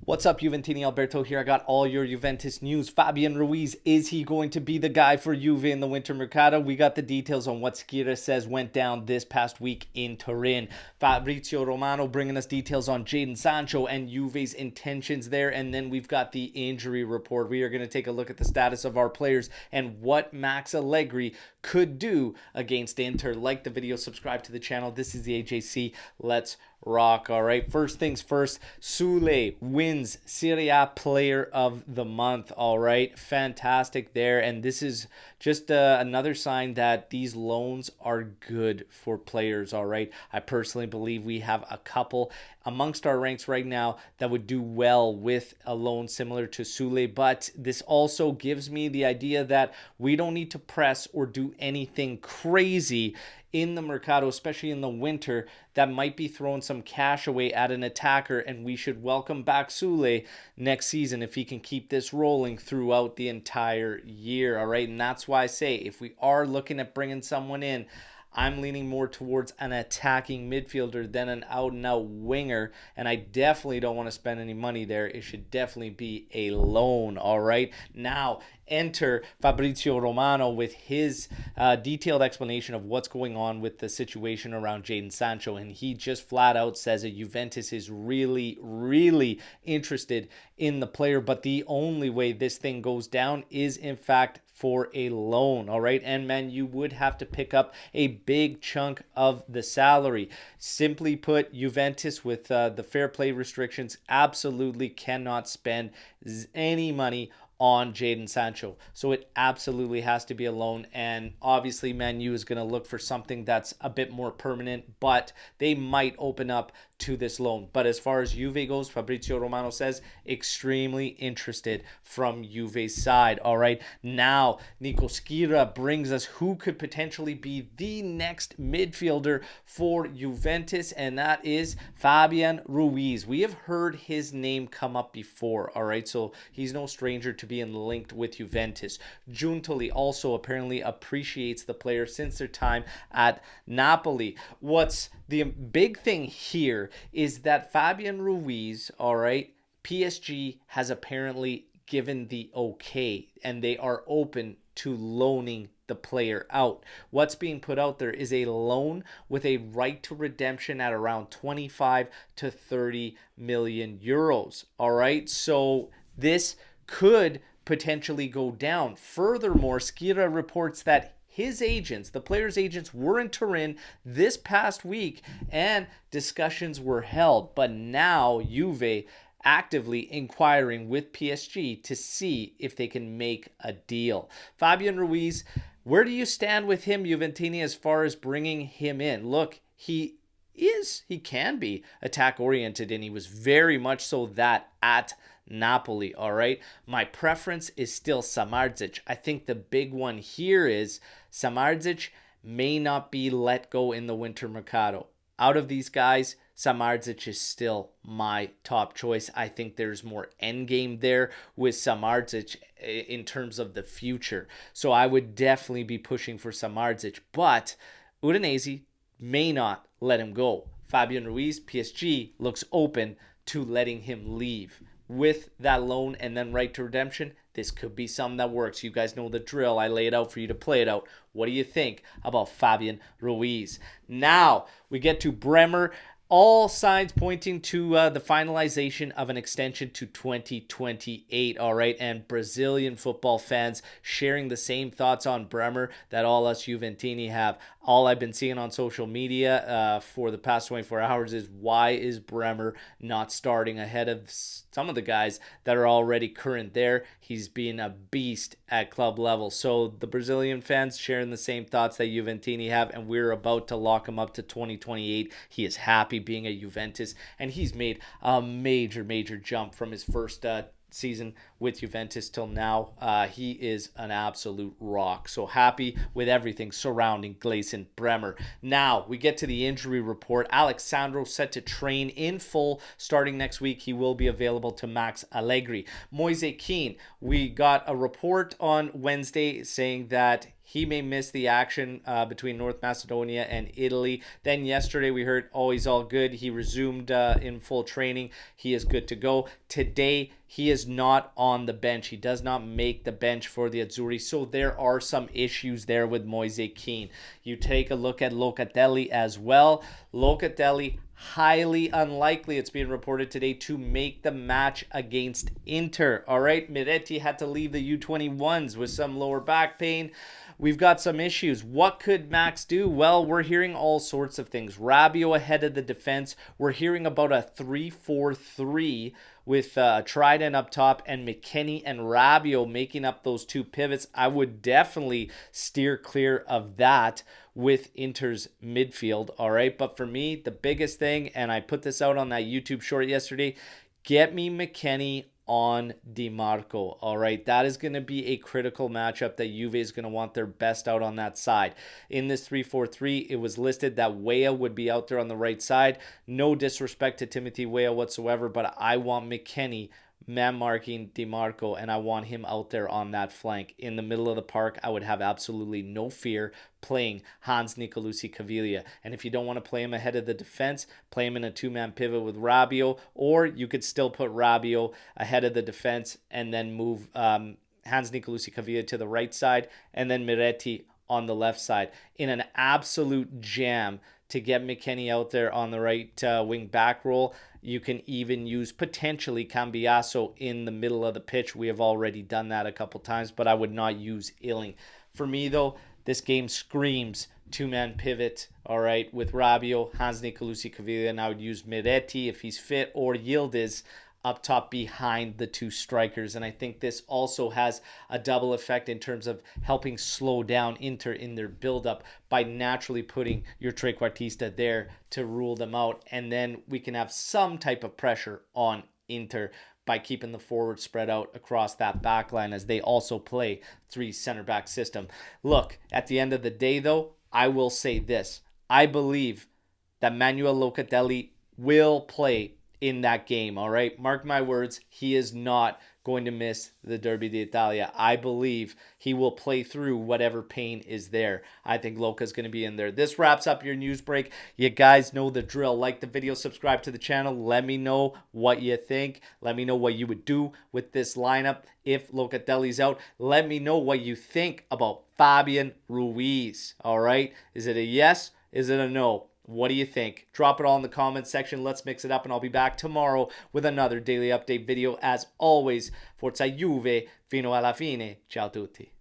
What's up, Juventini? Alberto here. I got all your Juventus news. Fabian Ruiz, is he going to be the guy for Juve in the winter mercato? We got the details on what Skira says went down this past week in Turin. Fabrizio Romano bringing us details on Jadon Sancho and Juve's intentions there. And then we've got the injury report. We are going to take a look at the status of our players and what Max Allegri could do against Inter. Like the video, subscribe to the channel. This is the AJC. Let's rock. All right, first things first, Sule wins Serie A Player of the Month. All right, fantastic there. And this is just another sign that these loans are good for players. All right, I personally believe we have a couple amongst our ranks right now that would do well with a loan similar to Sule, but this also gives me the idea that we don't need to press or do anything crazy in the mercado, especially in the winter, that might be throwing some cash away at an attacker, and we should welcome back Sule next season if he can keep this rolling throughout the entire year. All right, and that's why I say if we are looking at bringing someone in, I'm leaning more towards an attacking midfielder than an out-and-out winger, and I definitely don't want to spend any money there. It should definitely be a loan, all right? Now, enter Fabrizio Romano with his detailed explanation of what's going on with the situation around Jadon Sancho, and he just flat out says that Juventus is really, really interested in the player, but the only way this thing goes down is, in fact, for a loan, all right? And man, you would have to pick up a big chunk of the salary. Simply put, Juventus with the fair play restrictions absolutely cannot spend any money on Jadon Sancho. So it absolutely has to be a loan. And obviously, Man U is going to look for something that's a bit more permanent, but they might open up to this loan. But as far as Juve goes, Fabrizio Romano says extremely interested from Juve's side. All right. Now, Nico Skira brings us who could potentially be the next midfielder for Juventus, and that is Fabian Ruiz. We have heard his name come up before. All right. So he's no stranger to being linked with Juventus. Giuntoli also apparently appreciates the player since their time at Napoli. What's the big thing here is that Fabian Ruiz, all right, PSG has apparently given the okay, and they are open to loaning the player out. What's being put out there is a loan with a right to redemption at around 25 to 30 million euros. All right, so this could potentially go down. Furthermore, Skira reports that his agents, the players' agents, were in Turin this past week and discussions were held. But now Juve actively inquiring with PSG to see if they can make a deal. Fabian Ruiz, where do you stand with him, Juventini, as far as bringing him in? Look, he can be attack oriented, and he was very much so that at Napoli. All right, my preference is still Samardzic. I think the big one here is Samardzic may not be let go in the winter mercado. Out of these guys, Samardzic is still my top choice. I think there's more end game there with Samardzic in terms of the future, so I would definitely be pushing for Samardzic, but Udinese may not let him go. Fabian Ruiz, PSG looks open to letting him leave. With that loan and then right to redemption, this could be something that works. You guys know the drill. I lay it out for you to play it out. What do you think about Fabian Ruiz? Now we get to Bremer. All signs pointing to the finalization of an extension to 2028, all right? And Brazilian football fans sharing the same thoughts on Bremer that all us Juventini have. All I've been seeing on social media for the past 24 hours is, why is Bremer not starting ahead of some of the guys that are already current there? He's been a beast at club level. So the Brazilian fans sharing the same thoughts that Juventini have, and we're about to lock him up to 2028. He is happy being a Juventus, and he's made a major jump from his first season with Juventus till now. He is an absolute rock. So happy with everything surrounding Gleison Bremer. Now we get to the injury report. Alexandro set to train in full starting next week. He will be available to Max Allegri. Moise Kean, we got a report on Wednesday saying that he may miss the action between North Macedonia and Italy. Then yesterday we heard, oh, he's all good. He resumed in full training. He is good to go. Today, he is not on the bench. He does not make the bench for the Azzurri. So there are some issues there with Moise Kean. You take a look at Locatelli as well. Locatelli, highly unlikely, it's being reported today, to make the match against Inter. All right, Miretti had to leave the U21s with some lower back pain. We've got some issues. What could Max do? Well, we're hearing all sorts of things. Rabiot ahead of the defense. We're hearing about a 3-4-3 with Trident up top and McKennie and Rabiot making up those two pivots. I would definitely steer clear of that with Inter's midfield, all right? But for me, the biggest thing, and I put this out on that YouTube short yesterday, get me McKennie on DiMarco, all right? That is going to be a critical matchup that Juve is going to want their best out on that side. In this 3-4-3, it was listed that Weah would be out there on the right side. No disrespect to Timothy Weah whatsoever, but I want McKennie man marking DiMarco, and I want him out there on that flank. In the middle of the park, I would have absolutely no fear playing Hans Nicolosi Caviglia. And if you don't want to play him ahead of the defense, play him in a two-man pivot with Rabiot, or you could still put Rabiot ahead of the defense and then move Hans Nicolosi Caviglia to the right side and then Miretti on the left side in an absolute jam to get McKennie out there on the right wing back role. You can even use potentially Cambiaso in the middle of the pitch. We have already done that a couple times, but I would not use Illing. For me, though, this game screams two-man pivot, all right, with Rabiot, Hans Nicolosi Caviglia, and I would use Miretti if he's fit, or Yildiz up top behind the two strikers. And I think this also has a double effect in terms of helping slow down Inter in their build-up by naturally putting your trequartista there to rule them out. And then we can have some type of pressure on Inter by keeping the forward spread out across that back line, as they also play 3 center back system. Look, at the end of the day, though, I will say this. I believe that Manuel Locatelli will play in that game, all right? Mark my words, he is not going to miss the Derby d'Italia. I believe he will play through whatever pain is there. I think Luca's going to be in there. This wraps up your news break. You guys know the drill. Like the video, subscribe to the channel. Let me know what you think. Let me know what you would do with this lineup if Locatelli's out. Let me know what you think about Fabian Ruiz, all right? Is it a yes? Is it a no? What do you think? Drop it all in the comments section. Let's mix it up, and I'll be back tomorrow with another daily update video. As always, Forza Juve, fino alla fine. Ciao tutti.